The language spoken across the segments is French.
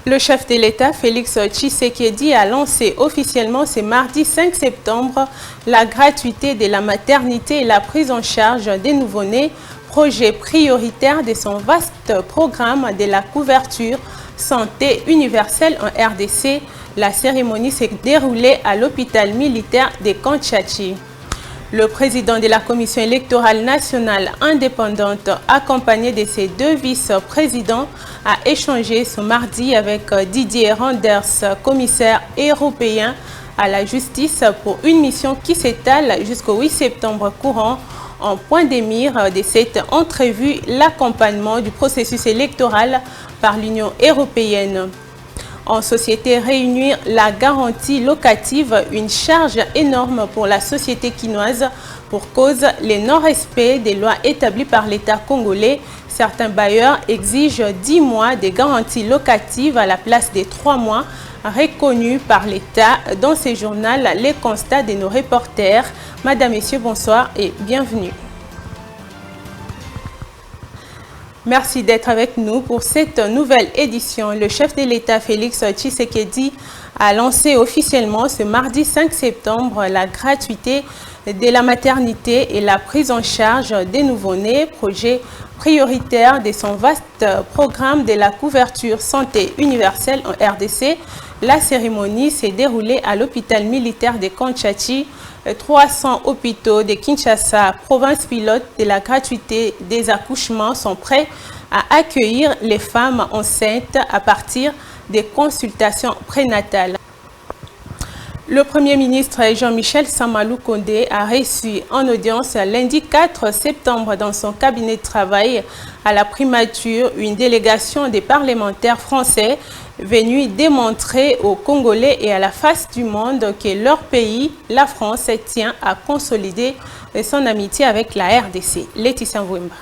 Le chef de l'État, Félix Tshisekedi, a lancé officiellement ce mardi 5 septembre la gratuité de la maternité et la prise en charge des nouveau-nés, projet prioritaire de son vaste programme de la couverture santé universelle en RDC. La cérémonie s'est déroulée à l'hôpital militaire de Kanchachi. Le président de la Commission électorale nationale indépendante, accompagné de ses deux vice-présidents, a échangé ce mardi avec Didier Reynders, commissaire européen à la justice, pour une mission qui s'étale jusqu'au 8 septembre courant. En point de mire de cette entrevue, l'accompagnement du processus électoral par l'Union européenne. En société, réunir la garantie locative, une charge énorme pour la société quinoise pour cause le non-respect des lois établies par l'État congolais. Certains bailleurs exigent 10 mois de garantie locative à la place des 3 mois reconnus par l'État. Dans ce journal, les constats de nos reporters. Madame, Messieurs, bonsoir et bienvenue. Merci d'être avec nous pour cette nouvelle édition. Le chef de l'État, Félix Tshisekedi, a lancé officiellement ce mardi 5 septembre la gratuité de la maternité et la prise en charge des nouveau-nés, projet prioritaire de son vaste programme de la couverture santé universelle en RDC. La cérémonie s'est déroulée à l'hôpital militaire de Kanchachi. 300 hôpitaux de Kinshasa, province pilote de la gratuité des accouchements, sont prêts à accueillir les femmes enceintes à partir des consultations prénatales. Le Premier ministre Jean-Michel Sama-Lukonde a reçu en audience lundi 4 septembre dans son cabinet de travail à la primature une délégation des parlementaires français venus démontrer aux Congolais et à la face du monde que leur pays, la France, tient à consolider son amitié avec la RDC. Laetitia Mwemba.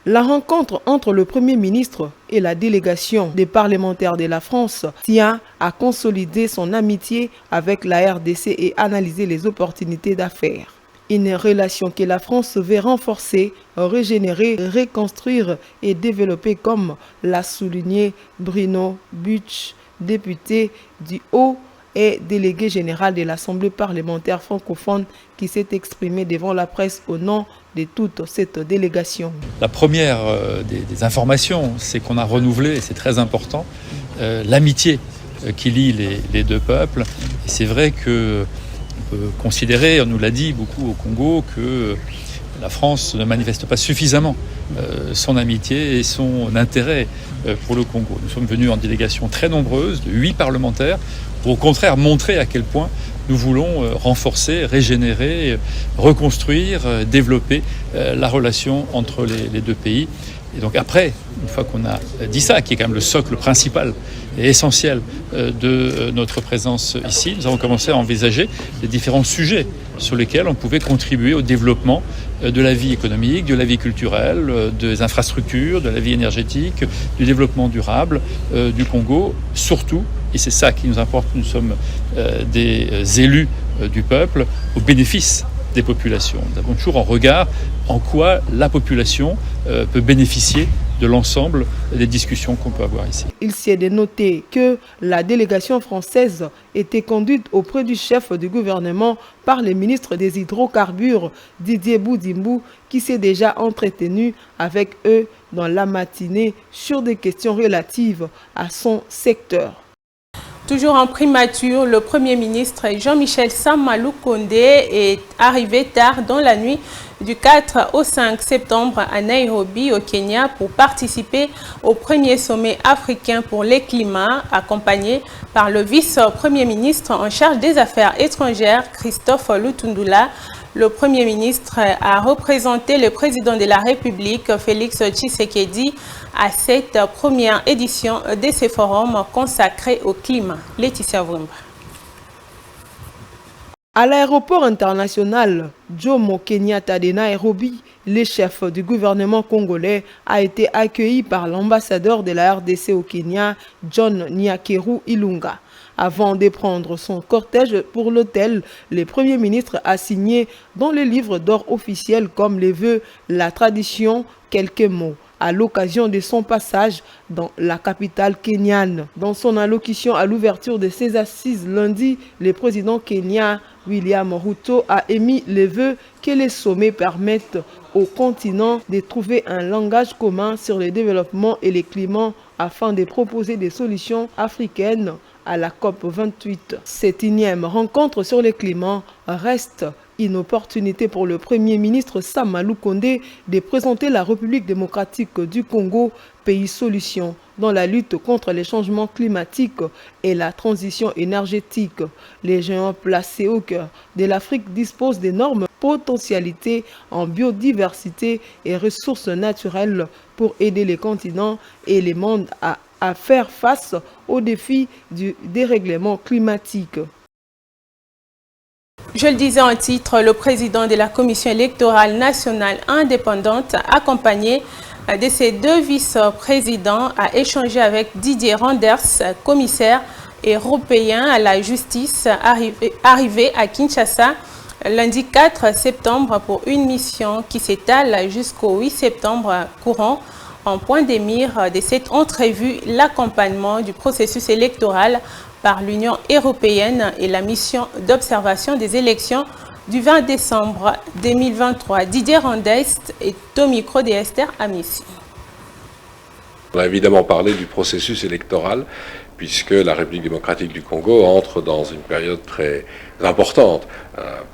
La rencontre entre le Premier ministre et la délégation des parlementaires de la France tient à consolider son amitié avec la RDC et analyser les opportunités d'affaires. Une relation que la France veut renforcer, régénérer, reconstruire et développer, comme l'a souligné Bruno Butch, député du Haut et délégué général de l'Assemblée parlementaire francophone, qui s'est exprimé devant la presse au nom de toute cette délégation. La première des informations, c'est qu'on a renouvelé, et c'est très important, l'amitié qui lie les deux peuples. Et c'est vrai que on peut considérer, on nous l'a dit beaucoup au Congo, que la France ne manifeste pas suffisamment son amitié et son intérêt pour le Congo. Nous sommes venus en délégation très nombreuse, de 8 parlementaires, pour au contraire montrer à quel point nous voulons renforcer, régénérer, reconstruire, développer la relation entre les deux pays. Et donc après, une fois qu'on a dit ça, qui est quand même le socle principal et essentiel de notre présence ici, nous avons commencé à envisager les différents sujets sur lesquels on pouvait contribuer au développement de la vie économique, de la vie culturelle, des infrastructures, de la vie énergétique, du développement durable du Congo, surtout, et c'est ça qui nous importe, nous sommes des élus du peuple, au bénéfice des populations. Nous avons toujours en regard en quoi la population peut bénéficier de l'ensemble des discussions qu'on peut avoir ici. Il s'est de noter que la délégation française était conduite auprès du chef du gouvernement par le ministre des Hydrocarbures, Didier Boudimbu, qui s'est déjà entretenu avec eux dans la matinée sur des questions relatives à son secteur. Toujours en primature, le Premier ministre Jean-Michel Sama-Lukonde est arrivé tard dans la nuit du 4 au 5 septembre à Nairobi, au Kenya, pour participer au premier sommet africain pour le climat, accompagné par le vice-premier ministre en charge des affaires étrangères, Christophe Lutundula. Le Premier ministre a représenté le président de la République, Félix Tshisekedi, à cette première édition de ce forum consacré au climat. Laetitia Mwemba. À l'aéroport international Jomo Kenyatta de Nairobi, le chef du gouvernement congolais a été accueilli par l'ambassadeur de la RDC au Kenya, John Nyakeru Ilunga. Avant de prendre son cortège pour l'hôtel, le Premier ministre a signé dans le livre d'or officiel, comme le veut la tradition, quelques mots. à l'occasion de son passage dans la capitale kenyane. Dans son allocution à l'ouverture de ces assises lundi, le président kenyan William Ruto a émis le vœu que les sommets permettent au continent de trouver un langage commun sur le développement et le climat afin de proposer des solutions africaines à la COP28. Cette énième rencontre sur le climat reste une opportunité pour le Premier ministre Sama Lukonde de présenter la République démocratique du Congo, pays solution dans la lutte contre les changements climatiques et la transition énergétique. Les géants placés au cœur de l'Afrique disposent d'énormes potentialités en biodiversité et ressources naturelles pour aider les continents et les mondes à faire face aux défis du dérèglement climatique. Je le disais en titre, le président de la Commission électorale nationale indépendante, accompagné de ses deux vice-présidents, a échangé avec Didier Reynders, commissaire européen à la justice, arrivé à Kinshasa lundi 4 septembre pour une mission qui s'étale jusqu'au 8 septembre courant. En point de mire de cette entrevue, l'accompagnement du processus électoral par l'Union européenne et la mission d'observation des élections du 20 décembre 2023. Didier Reynders est au micro d'Esther Amissi. On a évidemment parlé du processus électoral puisque la République démocratique du Congo entre dans une période très importante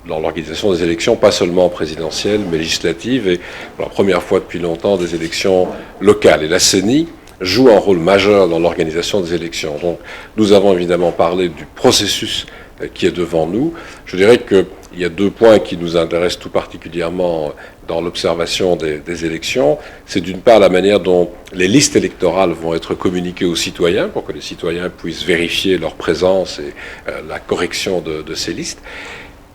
dans l'organisation des élections, pas seulement présidentielles, mais législatives, et pour la première fois depuis longtemps, des élections locales. Et la CENI joue un rôle majeur dans l'organisation des élections. Donc, nous avons évidemment parlé du processus qui est devant nous. Je dirais qu'il y a deux points qui nous intéressent tout particulièrement dans l'observation des élections. C'est d'une part la manière dont les listes électorales vont être communiquées aux citoyens pour que les citoyens puissent vérifier leur présence et la correction de ces listes.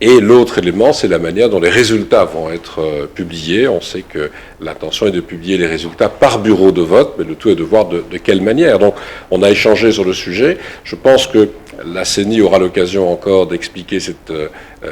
Et l'autre élément, c'est la manière dont les résultats vont être publiés. On sait que l'intention est de publier les résultats par bureau de vote, mais le tout est de voir de quelle manière. Donc, on a échangé sur le sujet. Je pense que la CENI aura l'occasion encore d'expliquer cette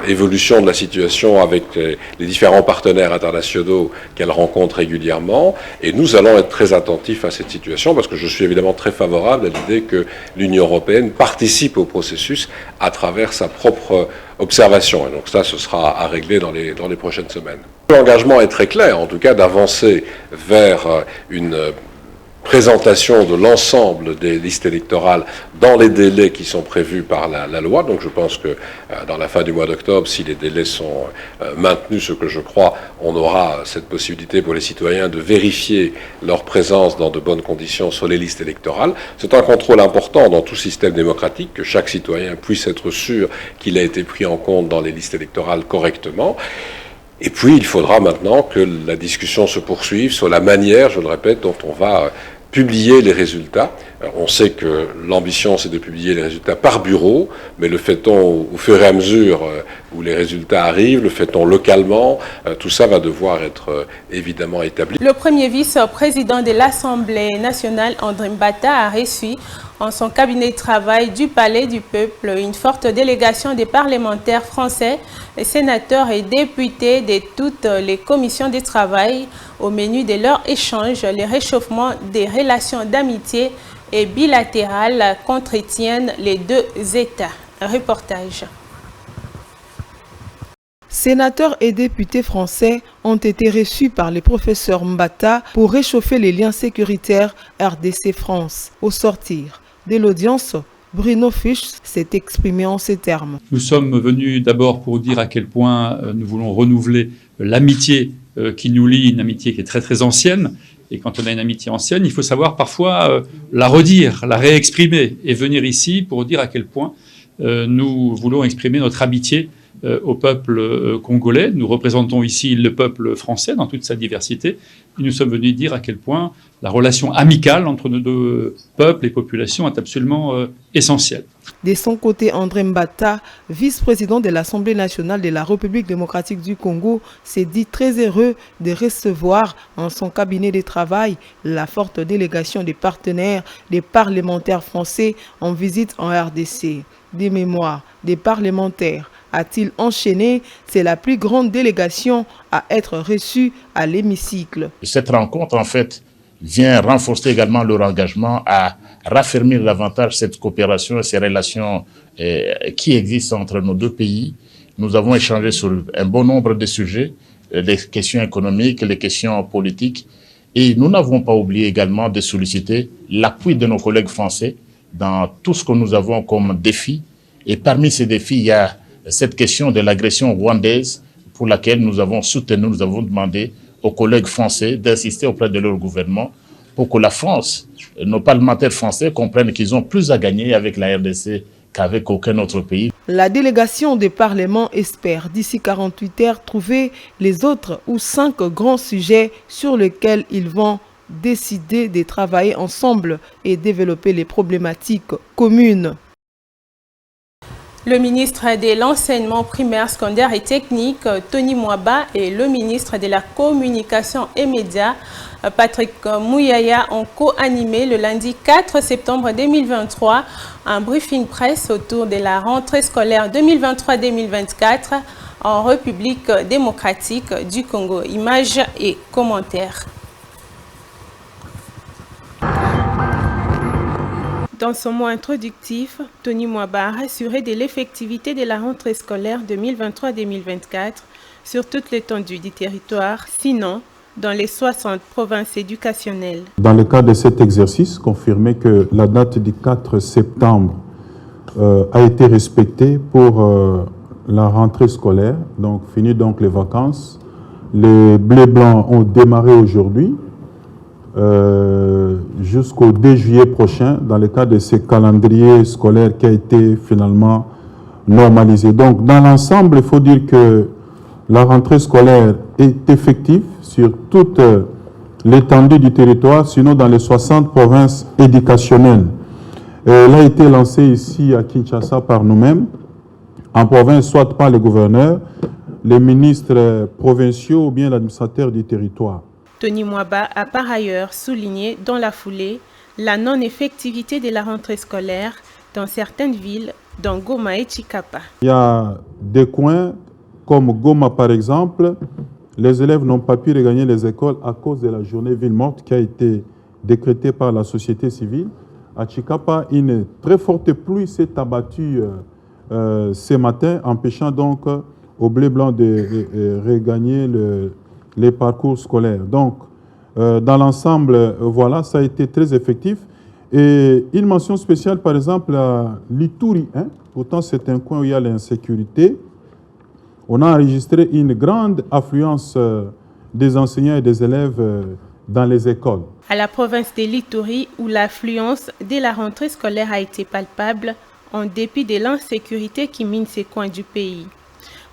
évolution de la situation avec les différents partenaires internationaux qu'elle rencontre régulièrement. Et nous allons être très attentifs à cette situation parce que je suis évidemment très favorable à l'idée que l'Union européenne participe au processus à travers sa propre observation. Et donc ça, ce sera à régler dans les prochaines semaines. L'engagement est très clair, en tout cas, d'avancer vers une présentation de l'ensemble des listes électorales dans les délais qui sont prévus par la loi. Donc je pense que dans la fin du mois d'octobre, si les délais sont maintenus, ce que je crois, on aura cette possibilité pour les citoyens de vérifier leur présence dans de bonnes conditions sur les listes électorales. C'est un contrôle important dans tout système démocratique, que chaque citoyen puisse être sûr qu'il a été pris en compte dans les listes électorales correctement. Et puis, il faudra maintenant que la discussion se poursuive sur la manière, je le répète, dont on va publier les résultats. On sait que l'ambition, c'est de publier les résultats par bureau, mais le fait-on au fur et à mesure où les résultats arrivent, le fait-on localement, tout ça va devoir être évidemment établi. Le premier vice-président de l'Assemblée nationale, André Mbata, a reçu en son cabinet de travail du Palais du Peuple une forte délégation des parlementaires français, sénateurs et députés de toutes les commissions de travail. Au menu de leur échange, les réchauffements des relations d'amitié et bilatérales qu'entretiennent les deux États. Reportage. Sénateurs et députés français ont été reçus par le professeur Mbata pour réchauffer les liens sécuritaires RDC-France. Au sortir de l'audience, Bruno Fuchs s'est exprimé en ces termes. Nous sommes venus d'abord pour dire à quel point nous voulons renouveler l'amitié qui nous lie, une amitié qui est très très ancienne. Et quand on a une amitié ancienne, il faut savoir parfois la redire, la réexprimer et venir ici pour dire à quel point nous voulons exprimer notre amitié au peuple congolais. Nous représentons ici le peuple français dans toute sa diversité. Et nous sommes venus dire à quel point la relation amicale entre nos deux peuples et populations est absolument essentielle. De son côté, André Mbata, vice-président de l'Assemblée nationale de la République démocratique du Congo, s'est dit très heureux de recevoir en son cabinet de travail la forte délégation des partenaires, des parlementaires français en visite en RDC. Des mémoires des parlementaires, a-t-il enchaîné, c'est la plus grande délégation à être reçue à l'hémicycle. Cette rencontre, en fait, vient renforcer également leur engagement à raffermir davantage cette coopération et ces relations qui existent entre nos deux pays. Nous avons échangé sur un bon nombre de sujets, les questions économiques, les questions politiques, et nous n'avons pas oublié également de solliciter l'appui de nos collègues français dans tout ce que nous avons comme défi. Et parmi ces défis, il y a cette question de l'agression rwandaise pour laquelle nous avons soutenu, nous avons demandé aux collègues français d'insister auprès de leur gouvernement pour que la France, nos parlementaires français comprennent qu'ils ont plus à gagner avec la RDC qu'avec aucun autre pays. La délégation des parlements espère d'ici 48 heures trouver les autres ou 5 grands sujets sur lesquels ils vont décider de travailler ensemble et développer les problématiques communes. Le ministre de l'Enseignement primaire, secondaire et technique, Tony Mwaba, et le ministre de la Communication et Médias, Patrick Muyaya, ont co-animé le lundi 4 septembre 2023 un briefing presse autour de la rentrée scolaire 2023-2024 en République démocratique du Congo. Images et commentaires. Dans son mot introductif, Tony Mwaba a rassuré de l'effectivité de la rentrée scolaire 2023-2024 sur toute l'étendue du territoire, sinon dans les 60 provinces éducationnelles. Dans le cadre de cet exercice, confirmer que la date du 4 septembre a été respectée pour la rentrée scolaire, donc fini donc les vacances. Les blés blancs ont démarré aujourd'hui. Jusqu'au 2 juillet prochain, dans le cadre de ce calendrier scolaire qui a été finalement normalisé. Donc, dans l'ensemble, il faut dire que la rentrée scolaire est effective sur toute l'étendue du territoire, sinon dans les 60 provinces éducationnelles. Elle a été lancée ici à Kinshasa par nous-mêmes, en province, soit par les gouverneurs, les ministres provinciaux ou bien l'administrateur du territoire. Tony Mwaba a par ailleurs souligné dans la foulée la non-effectivité de la rentrée scolaire dans certaines villes, dont Goma et Tshikapa. Il y a des coins comme Goma par exemple, les élèves n'ont pas pu regagner les écoles à cause de la journée ville morte qui a été décrétée par la société civile. À Tshikapa, une très forte pluie s'est abattue ce matin, empêchant donc au blé blanc de regagner les parcours scolaires. Donc, dans l'ensemble, voilà, ça a été très effectif. Et une mention spéciale, par exemple, à l'Ituri. Pourtant, c'est un coin où il y a l'insécurité. On a enregistré une grande affluence des enseignants et des élèves dans les écoles. À la province de l'Ituri, où l'affluence dès la rentrée scolaire a été palpable, en dépit de l'insécurité qui mine ces coins du pays.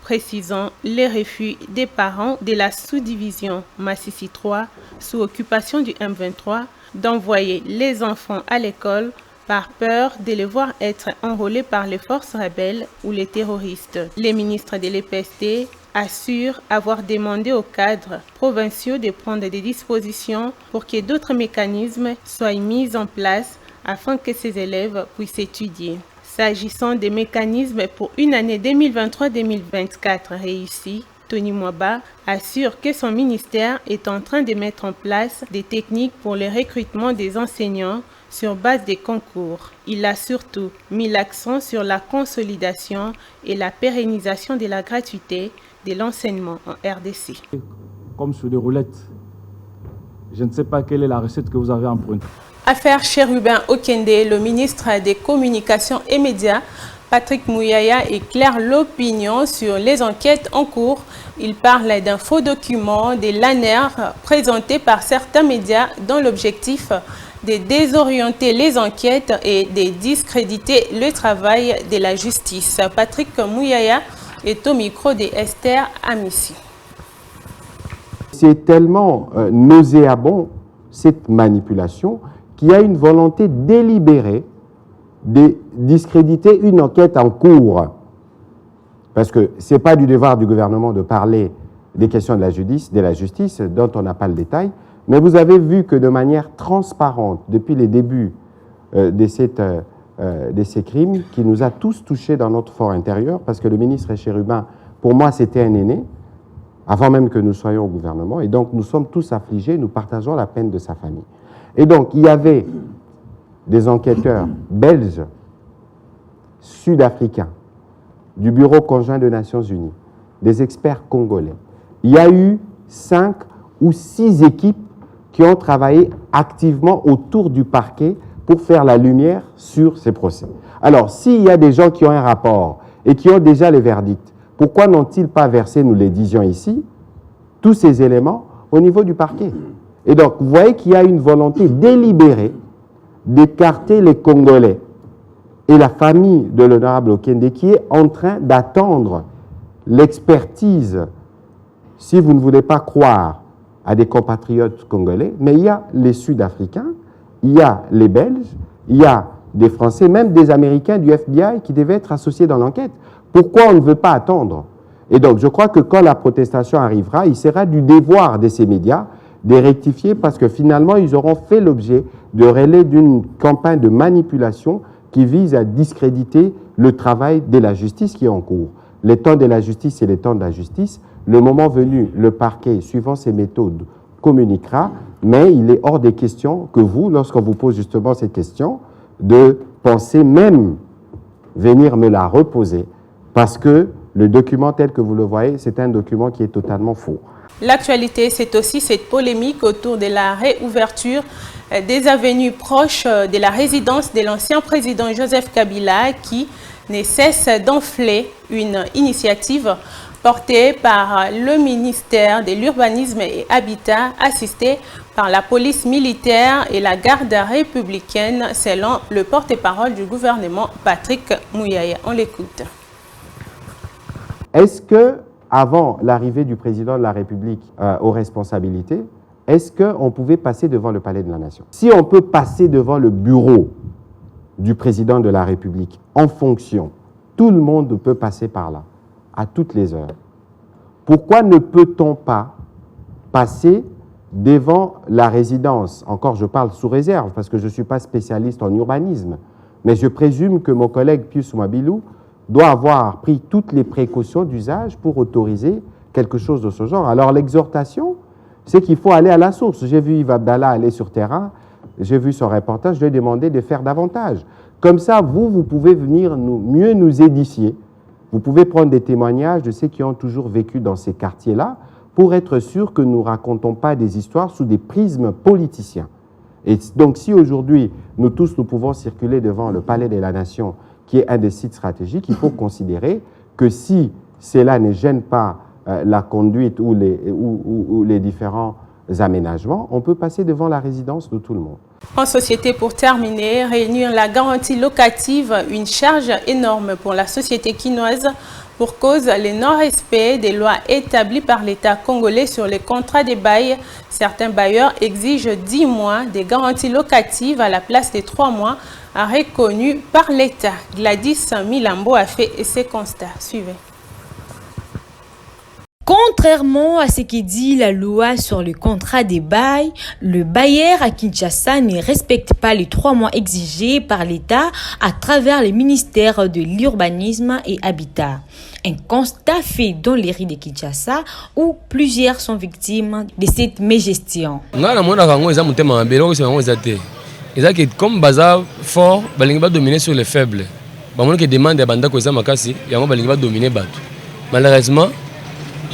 Précisant les refus des parents de la sous-division Massissi 3, sous occupation du M23, d'envoyer les enfants à l'école par peur de les voir être enrôlés par les forces rebelles ou les terroristes. Les ministres de l'EPST assurent avoir demandé aux cadres provinciaux de prendre des dispositions pour que d'autres mécanismes soient mis en place afin que ces élèves puissent étudier. S'agissant des mécanismes pour une année 2023-2024 réussie, Tony Mwaba assure que son ministère est en train de mettre en place des techniques pour le recrutement des enseignants sur base des concours. Il a surtout mis l'accent sur la consolidation et la pérennisation de la gratuité de l'enseignement en RDC. Comme sur des roulettes, je ne sais pas quelle est la recette que vous avez empruntée. Affaire Chérubin Okende, le ministre des Communications et Médias, Patrick Muyaya, éclaire l'opinion sur les enquêtes en cours. Il parle d'un faux document de l'ANER présenté par certains médias dans l'objectif de désorienter les enquêtes et de discréditer le travail de la justice. Patrick Muyaya est au micro de Esther Amissi. C'est tellement nauséabond, cette manipulation, qu'il y a une volonté délibérée de discréditer une enquête en cours. Parce que ce n'est pas du devoir du gouvernement de parler des questions de la justice dont on n'a pas le détail, mais vous avez vu que de manière transparente, depuis les débuts de ces crimes, qui nous a tous touchés dans notre fort intérieur, parce que le ministre Chérubin, pour moi, c'était un aîné, avant même que nous soyons au gouvernement. Et donc, nous sommes tous affligés, nous partageons la peine de sa famille. Et donc, il y avait des enquêteurs belges, sud-africains, du Bureau conjoint des Nations Unies, des experts congolais. Il y a eu 5 ou 6 équipes qui ont travaillé activement autour du parquet pour faire la lumière sur ces procès. Alors, s'il y a des gens qui ont un rapport et qui ont déjà les verdicts, pourquoi n'ont-ils pas versé, nous les disions ici, tous ces éléments au niveau du parquet? Et donc, vous voyez qu'il y a une volonté délibérée d'écarter les Congolais et la famille de l'honorable Okende qui est en train d'attendre l'expertise, si vous ne voulez pas croire à des compatriotes congolais, mais il y a les Sud-Africains, il y a les Belges, il y a des Français, même des Américains du FBI qui devaient être associés dans l'enquête. Pourquoi on ne veut pas attendre? Et donc, je crois que quand la protestation arrivera, il sera du devoir de ces médias de rectifier parce que finalement, ils auront fait l'objet de relais d'une campagne de manipulation qui vise à discréditer le travail de la justice qui est en cours. Les temps de la justice, c'est les temps de la justice. Le moment venu, le parquet, suivant ses méthodes, communiquera, mais il est hors des questions que vous, lorsqu'on vous pose justement cette question, de penser même venir me la reposer, parce que le document tel que vous le voyez, c'est un document qui est totalement faux. L'actualité, c'est aussi cette polémique autour de la réouverture des avenues proches de la résidence de l'ancien président Joseph Kabila qui ne cesse d'enfler, une initiative portée par le ministère de l'Urbanisme et Habitat, assisté par la police militaire et la garde républicaine, selon le porte-parole du gouvernement, Patrick Mouyaya. On l'écoute. Est-ce que, avant l'arrivée du président de la République aux responsabilités, est-ce qu'on pouvait passer devant le palais de la Nation? Si on peut passer devant le bureau du président de la République en fonction, tout le monde peut passer par là, à toutes les heures. Pourquoi ne peut-on pas passer devant la résidence? Encore, je parle sous réserve, parce que je ne suis pas spécialiste en urbanisme, mais je présume que mon collègue Pius Mwabilou doit avoir pris toutes les précautions d'usage pour autoriser quelque chose de ce genre. Alors l'exhortation, c'est qu'il faut aller à la source. J'ai vu Yves Abdallah aller sur terrain, j'ai vu son reportage, je lui ai demandé de faire davantage. Comme ça, vous pouvez venir mieux nous édifier. Vous pouvez prendre des témoignages de ceux qui ont toujours vécu dans ces quartiers-là pour être sûr que nous ne racontons pas des histoires sous des prismes politiciens. Et donc, si aujourd'hui, nous tous, nous pouvons circuler devant le Palais de la Nation, qui est un des sites stratégiques, il faut considérer que si cela ne gêne pas la conduite ou les différents aménagements, on peut passer devant la résidence de tout le monde. En société, pour terminer, réunir la garantie locative, une charge énorme pour la société quinoise pour cause le non-respect des lois établies par l'État congolais sur les contrats de bail. Certains bailleurs exigent 10 mois de garantie locative à la place des 3 mois reconnus par l'État. Gladys Milambo a fait ses constats. Suivez. Contrairement à ce qui dit la loi sur le contrat des bails, le bailleur à Kinshasa ne respecte pas les 3 mois exigés par l'État à travers le ministère de l'Urbanisme et Habitat. Un constat fait dans les rues de Kinshasa où plusieurs sont victimes de cette mégestion. Comme bazar fort, balingi va dominer sur les faibles. Bamono qui demande à banda koza makasi, yango balingi va dominer batu. Malheureusement,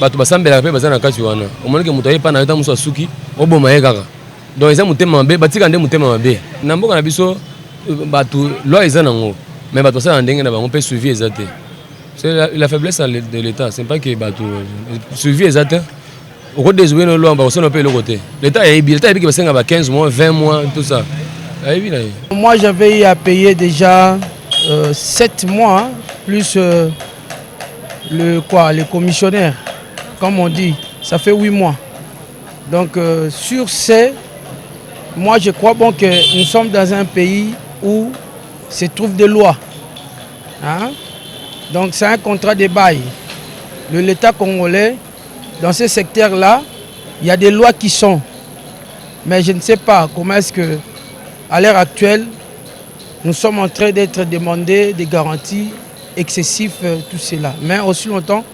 batu basambela pe bazana kati wana. Omono ke mutoye pa na yota muso suki, oboma ye kaka. Donc eza mutema mabe, batika nde mutema mabe. Na mboka na biso batu loi eza nango, mais batu ça ndenge na bango pe suivi ezate. C'est la faiblesse de l'État, c'est pas que batu suivi ezate. Au côté des ouïes loi, on peut le côté. L'État est bien, l'État est bien qui 15 mois, 20 mois, tout ça. Moi, j'avais eu à payer déjà 7 mois, plus les commissionnaires, comme on dit, ça fait 8 mois. Donc, sur ces, moi, je crois bon que nous sommes dans un pays où se trouvent des lois. Hein? Donc, c'est un contrat de bail. L'État congolais, dans ce secteur-là, il y a des lois qui sont. Mais je ne sais pas comment est-ce que, à l'heure actuelle, nous sommes en train d'être demandés des garanties excessives, tout cela. Mais aussi longtemps,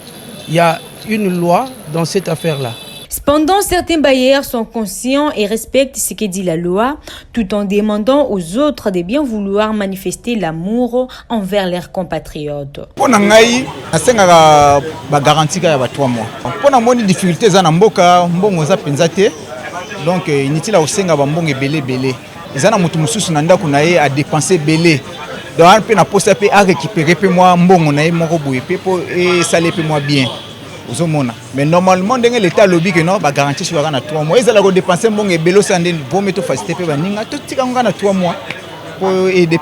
il y a une loi dans cette affaire-là. Cependant, certains bailleurs sont conscients et respectent ce que dit la loi, tout en demandant aux autres de bien vouloir manifester l'amour envers leurs compatriotes. Pour ngai asenga ba garantie ka ba 3 mois. Pour na moni difficulté za na mboka mbongo za penzate. Donc initila osenga ba mbongo belé. Ezana mutu mususu na ndako na ye a dépenser belé. Donc un peu na poste pe a récupérer pe moi mbongo na ye moko boye pe po et salé pe moi bien. Mais normalement, l'État lobby que non, garantie sur 3 mois. Ils allaient dépenser mon bélo sans des bons métaux facilités pour baninga tout petit quand on a 3 mois pour aider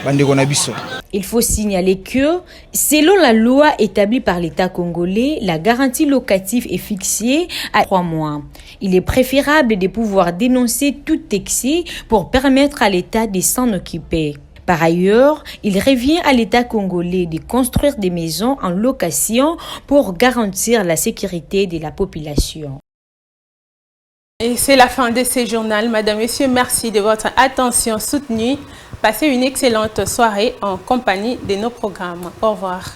bandégonabiso. Il faut signaler que, selon la loi établie par l'État congolais, la garantie locative est fixée à 3 mois. Il est préférable de pouvoir dénoncer tout excès pour permettre à l'État de s'en occuper. Par ailleurs, il revient à l'État congolais de construire des maisons en location pour garantir la sécurité de la population. Et c'est la fin de ce journal. Madame, Messieurs, merci de votre attention soutenue. Passez une excellente soirée en compagnie de nos programmes. Au revoir.